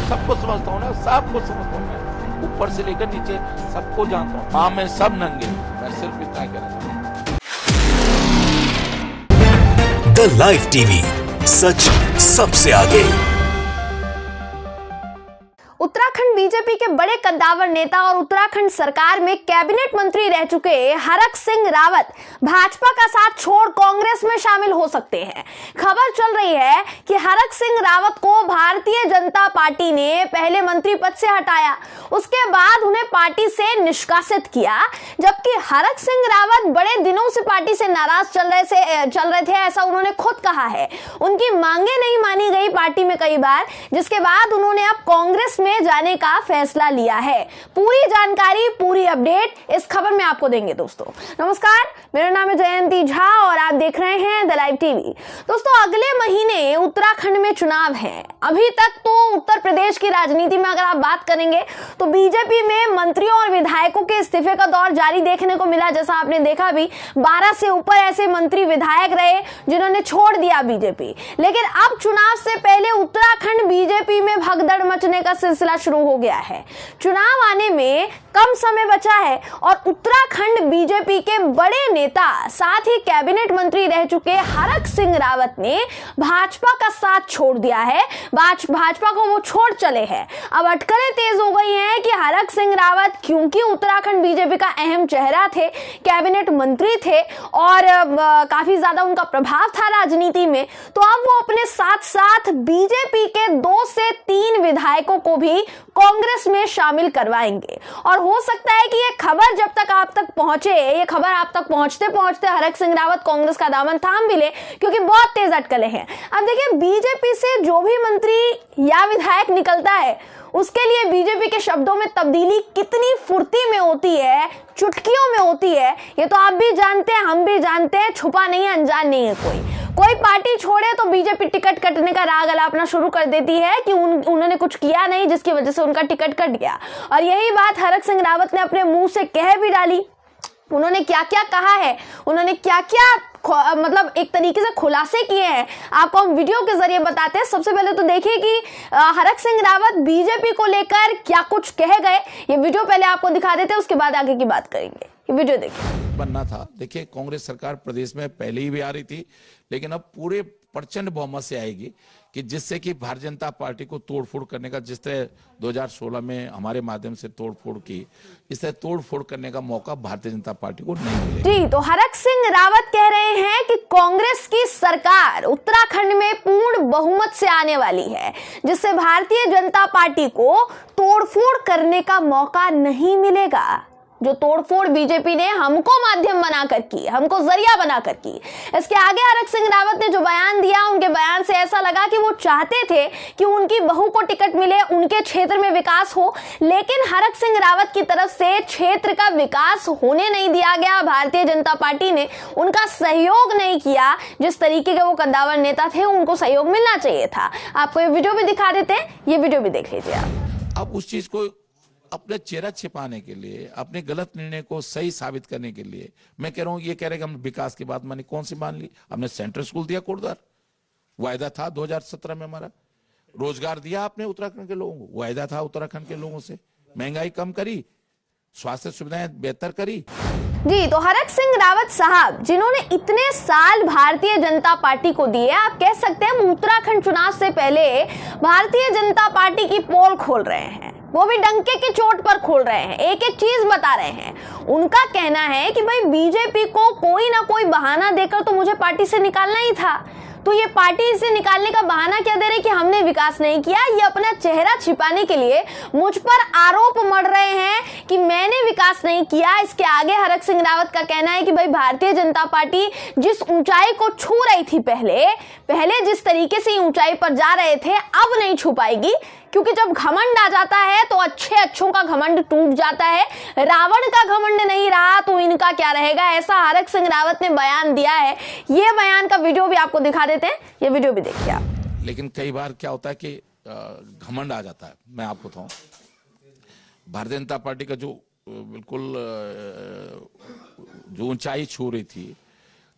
सबको समझता हूँ ना, सबको समझता हूँ मैं, ऊपर से लेकर नीचे सबको जानता हूँ। माँ में सब नंगे, मैं सिर्फ इतना कहना चाहता हूँ। द लाइव टीवी, सच सबसे आगे। उत्तराखंड बीजेपी के बड़े कद्दावर नेता और उत्तराखंड सरकार में कैबिनेट मंत्री रह चुके हरक सिंह रावत भाजपा का साथ छोड़ कांग्रेस में शामिल हो सकते हैं। खबर चल रही है कि हरक सिंह रावत को भारतीय जनता पार्टी ने पहले मंत्री पद से हटाया, उसके बाद उन्हें पार्टी से निष्कासित किया, जबकि हरक सिंह रावत बड़े दिनों से पार्टी से नाराज चल रहे थे, ऐसा उन्होंने खुद कहा है। उनकी मांगे नहीं मानी गई पार्टी में कई बार, जिसके बाद उन्होंने अब कांग्रेस में जाने का फैसला लिया है। पूरी जानकारी, पूरी अपडेट इस खबर में आपको देंगे। दोस्तों नमस्कार, मेरा नाम है जयंती झा और आप देख रहे हैं द लाइव टीवी। दोस्तों अगले महीने उत्तराखंड में चुनाव है। अभी तक तो उत्तर प्रदेश की राजनीति में अगर आप बात करेंगे तो बीजेपी में मंत्रियों और विधायकों के इस्तीफे का दौर जारी देखने को मिला। जैसा आपने देखा भी 12 से ऊपर ऐसे मंत्री विधायक रहे जिन्होंने छोड़ दिया बीजेपी। लेकिन अब चुनाव से पहले उत्तराखंड बीजेपी में भगदड़ मचने का सिलसिला शुरू हो गया है। चुनाव आने में कम समय बचा है और उत्तराखंड बीजेपी के बड़े नेता साथ ही कैबिनेट मंत्री रह चुके हरक सिंह रावत ने भाजपा का साथ छोड़ दिया है। भाजपा को वो छोड़ चले हैं। अब अटकलें तेज हो गई हैं कि हरक सिंह रावत क्योंकि उत्तराखंड बीजेपी का अहम चेहरा थे, कैबिनेट मंत्री थे और काफी ज्यादा उनका प्रभाव था राजनीति में, तो अब वो अपने साथ साथ बीजेपी के 2 से 3 विधायकों को भी कांग्रेस में शामिल करवाएंगे। और हो सकता है कि ये खबर जब तक आप तक पहुंचे, ये खबर आप तक पहुंचते पहुंचते हरक सिंह रावत कांग्रेस का दामन थाम भी ले, क्योंकि बहुत तेज अटकलें हैं। अब देखिए, बीजेपी से जो भी मंत्री या विधायक निकलता है उसके लिए बीजेपी के शब्दों में तब्दीली कितनी फुर्ती में होती है, चुटकियों में होती है, ये तो आप भी जानते हैं, हम भी जानते हैं। छुपा नहीं है, अनजान नहीं है कोई पार्टी छोड़े तो बीजेपी टिकट कटने का राग अलापना शुरू कर देती है कि उन्होंने कुछ किया नहीं जिसकी वजह से उनका टिकट कट गया। और यही बात हरक सिंह रावत ने अपने मुंह से कह भी डाली। उन्होंने क्या क्या कहा है, उन्होंने क्या क्या मतलब एक तरीके से खुलासे किए हैं, आपको हम वीडियो के जरिए बताते हैं। सबसे पहले तो देखिए कि हरक सिंह रावत बीजेपी को लेकर क्या कुछ कह गए। ये वीडियो पहले आपको दिखा देते हैं, उसके बाद आगे की बात करेंगे। ये वीडियो देखिए। बनना था, देखिए कांग्रेस सरकार प्रदेश में पहले ही भी आ रही थी, लेकिन अब पूरे प्रचंड बहुमत से आएगी कि जिससे कि भारतीय जनता पार्टी को तोड़फोड़ करने का, जिस तरह 2016 में हमारे माध्यम से तोड़फोड़ की, इस तरह तोड़फोड़ करने का मौका भारतीय जनता पार्टी को नहीं मिलेगा। जी, तो हरक सिंह रावत कह रहे हैं कि कांग्रेस की सरकार उत्तराखंड में पूर्ण बहुमत से आने वाली है, जिससे भारतीय जनता पार्टी को तोड़फोड़ करने का मौका नहीं मिलेगा। जो तोड़फोड़ बीजेपी ने हमको माध्यम बनाकर की, हमको जरिया बनाकर की। इसके आगे हरक सिंह रावत ने जो बयान दिया, उनके बयान से ऐसा लगा कि वो चाहते थे कि उनकी बहू को टिकट मिले, उनके क्षेत्र में विकास हो, लेकिन हरक सिंह रावत की तरफ से क्षेत्र का विकास होने नहीं दिया गया। भारतीय जनता पार्टी ने उनका सहयोग नहीं किया। जिस तरीके के वो कद्दावर नेता थे, उनको सहयोग मिलना चाहिए था। आपको ये वीडियो भी दिखा देते हैं, ये वीडियो भी देख लीजिए आप। अब उस चीज को अपने चेहरा छिपाने के लिए, अपने गलत निर्णय को सही साबित करने के लिए, मैं कह रहा हूं, ये कह रहे कि हम विकास की बात मानी, कौन सी मान ली? हमने सेंट्रल स्कूल दिया कोटद्वार, वायदा था 2017 में हमारा। रोजगार दिया आपने उत्तराखंड के लोगों को, वायदा था उत्तराखंड के लोगों से। महंगाई कम करी, स्वास्थ्य सुविधाएं बेहतर करी। जी, तो हरक सिंह रावत साहब जिन्होंने इतने साल भारतीय जनता पार्टी को दिए, आप कह सकते हैं उत्तराखंड चुनाव से पहले भारतीय जनता पार्टी की पोल खोल रहे हैं, वो भी डंके की चोट पर खोल रहे हैं, एक एक चीज बता रहे हैं। उनका कहना है कि भाई बीजेपी को कोई ना कोई बहाना देकर तो मुझे पार्टी से निकालना ही था, तो ये पार्टी से निकालने का बहाना क्या दे रहे कि हमने विकास नहीं किया। ये अपना चेहरा छिपाने के लिए मुझ पर आरोप मढ़ रहे हैं कि मैंने विकास नहीं किया। इसके आगे हरक सिंह रावत का कहना है कि भाई भारतीय जनता पार्टी जिस ऊंचाई को छू रही थी, पहले जिस तरीके से ऊंचाई पर जा रहे थे, अब नहीं छू पाएगी, क्योंकि जब घमंड आ जाता है तो अच्छों का घमंड टूट जाता है। रावण का घमंड नहीं रहा तो इनका क्या रहेगा, ऐसा हरक सिंह रावत ने बयान दिया है। ये बयान का वीडियो भी आपको दिखा देते हैं, ये वीडियो भी देखिए आप। लेकिन कई बार क्या होता है कि घमंड आ जाता है। मैं आपको बताऊं, भारतीय जनता पार्टी का जो बिल्कुल जो ऊंचाई छू रही थी,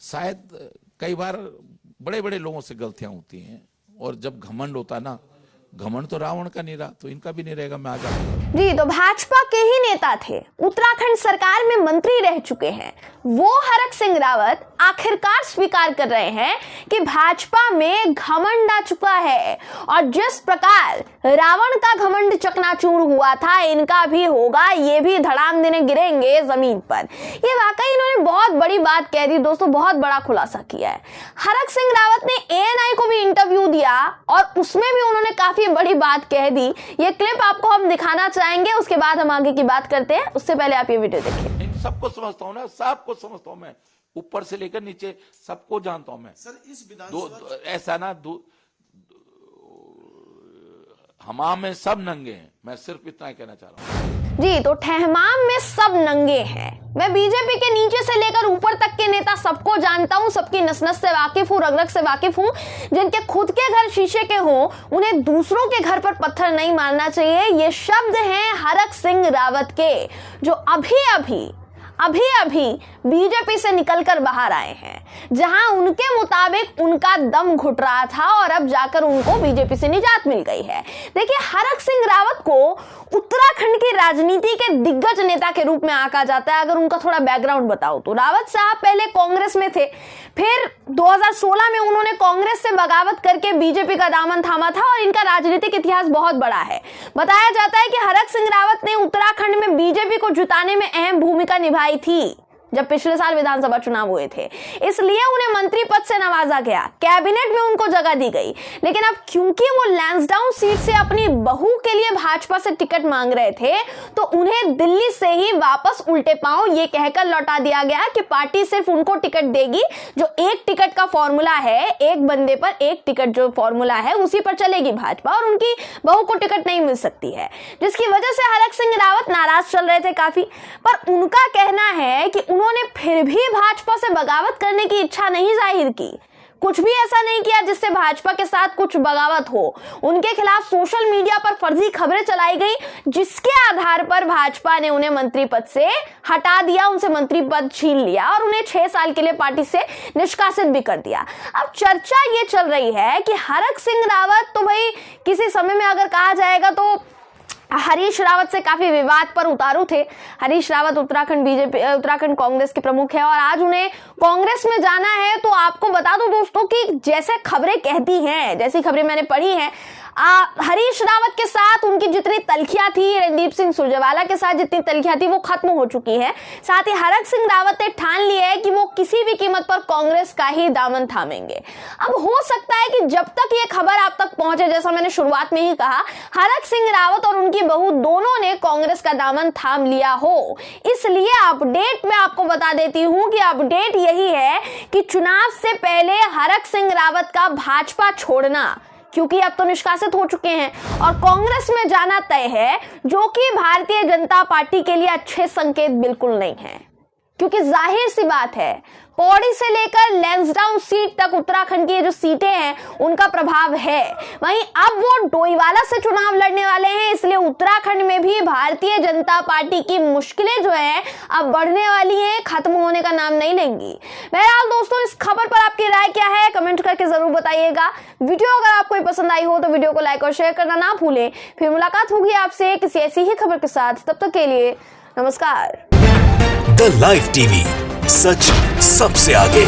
शायद कई बार बड़े बड़े लोगों से गलतियां होती हैं, और जब घमंड होता है ना, घमंड तो रावण का नहीं रहा, तो इनका भी नहीं रहेगा। मैं आ जाऊंगा। जी, तो भाजपा के ही नेता थे, उत्तराखंड सरकार में मंत्री रह चुके हैं, वो हरक सिंह रावत आखिरकार स्वीकार कर रहे हैं कि भाजपा में घमंड आ चुका है और जिस प्रकार रावण का घमंड चकनाचूर हुआ था, इनका भी होगा, ये भी धड़ाम देने गिरेंगे जमीन पर। ये वाकई इन्होंने बहुत बड़ी बात कह दी दोस्तों, बहुत बड़ा खुलासा किया है। हरक सिंह रावत ने एएनआई को भी इंटरव्यू दिया और उसमें भी उन्होंने काफी बड़ी बात कह दी। ये क्लिप आपको हम दिखाना चाहेंगे, उसके बाद हम आगे की बात करते हैं। उससे पहले आप ये वीडियो देखिए। सबको समझता हूँ ना, सबको समझता हूँ मैं, ऊपर से लेकर नीचे सबको जानता हूँ मैं। सर इस विधानसभा ऐसा ना हमाम में सब नंगे हैं, मैं सिर्फ इतना ही कहना चाह रहा हूँ। जी, तो ठहमाम में सब नंगे हैं। मैं बीजेपी के नीचे से लेकर ऊपर तक के नेता सबको जानता हूं, सबकी नस नस से वाकिफ हूं, रग रग से वाकिफ हूं। जिनके खुद के घर शीशे के हों, उन्हें दूसरों के घर पर पत्थर नहीं मारना चाहिए। ये शब्द हैं हरक सिंह रावत के, जो अभी अभी बीजेपी से निकलकर बाहर आए हैं, जहां उनके मुताबिक उनका दम घुट रहा था और अब जाकर उनको बीजेपी से निजात मिल गई है। देखिए, हरक सिंह रावत को उत्तराखंड की राजनीति के दिग्गज नेता के रूप में आंका जाता है। अगर उनका थोड़ा बैकग्राउंड बताओ तो रावत साहब पहले कांग्रेस में थे, फिर 2016 में उन्होंने कांग्रेस से बगावत करके बीजेपी का दामन थामा था और इनका राजनीतिक इतिहास बहुत बड़ा है। बताया जाता है कि हरक सिंह रावत ने उत्तराखंड में बीजेपी को जुटाने में अहम भूमिका निभाई थी जब पिछले साल विधानसभा चुनाव हुए थे, इसलिए उन्हें मंत्री पद से नवाजा गया, कैबिनेट में उनको जगह दी गई। लेकिन अब क्योंकि वो लैंसडाउन सीट से अपनी बहू के लिए भाजपा से टिकट मांग रहे थे, तो उन्हें दिल्ली से ही वापस उल्टे पांव ये कहकर लौटा दिया गया कि पार्टी सिर्फ उनको टिकट देगी, जो एक टिकट का फॉर्मूला है, एक बंदे पर एक टिकट जो फॉर्मूला है, उसी पर चलेगी भाजपा और उनकी बहू को टिकट नहीं मिल सकती है, जिसकी वजह से हरक सिंह रावत नाराज चल रहे थे काफी। पर उनका कहना है कि उन्होंने फिर भी भाजपा से बगावत करने की इच्छा नहीं जाहिर की, कुछ भी ऐसा नहीं किया जिससे भाजपा के साथ कुछ बगावत हो। उनके खिलाफ सोशल मीडिया पर फर्जी खबरें चलाई गई, जिसके आधार पर भाजपा ने उन्हें मंत्री पद से हटा दिया, उनसे मंत्री पद छीन लिया और उन्हें 6 साल के लिए पार्टी से निष्कासित भी कर दिया। अब चर्चा ये चल रही है कि हरक सिंह रावत तो भाई किसी समय में अगर कहा जाएगा तो हरीश रावत से काफी विवाद पर उतारू थे। हरीश रावत उत्तराखंड कांग्रेस के प्रमुख है और आज उन्हें कांग्रेस में जाना है। तो आपको बता दूं दोस्तों कि जैसे खबरें कहती हैं, जैसी खबरें मैंने पढ़ी हैं, हरीश रावत के साथ उनकी जितनी तलखियां थी, रणदीप सिंह सुरजेवाला के साथ जितनी तलखियां थी, वो खत्म हो चुकी है। साथ ही हरक सिंह रावत ने ठान लिया है कि वो किसी भी कीमत पर कांग्रेस का ही दामन थामेंगे। अब हो सकता है कि जब तक ये खबर आप तक पहुंचे, जैसा मैंने शुरुआत में ही कहा, हरक सिंह रावत और उनकी बहू दोनों ने कांग्रेस का दामन थाम लिया हो। इसलिए अपडेट में आपको बता देती हूं कि अपडेट यही है कि चुनाव से पहले हरक सिंह रावत का भाजपा छोड़ना, क्योंकि अब तो निष्कासित हो चुके हैं, और कांग्रेस में जाना तय है, जो कि भारतीय जनता पार्टी के लिए अच्छे संकेत बिल्कुल नहीं है। क्योंकि जाहिर सी बात है, पौड़ी से लेकर लैंसडाउन सीट तक उत्तराखंड की जो सीटें हैं उनका प्रभाव है। वहीं अब वो डोईवाला से चुनाव लड़ने वाले हैं, इसलिए उत्तराखंड में भी भारतीय जनता पार्टी की मुश्किलें जो है अब बढ़ने वाली हैं, खत्म होने का नाम नहीं लेंगी। बहरहाल दोस्तों, इस खबर पर आपकी राय क्या है कमेंट करके जरूर बताइएगा। वीडियो अगर आपको पसंद आई हो तो वीडियो को लाइक और शेयर करना ना भूलें। फिर मुलाकात होगी आपसे किसी ऐसी ही खबर के साथ, तब तक के लिए नमस्कार। द लाइव टीवी, सच सबसे आगे।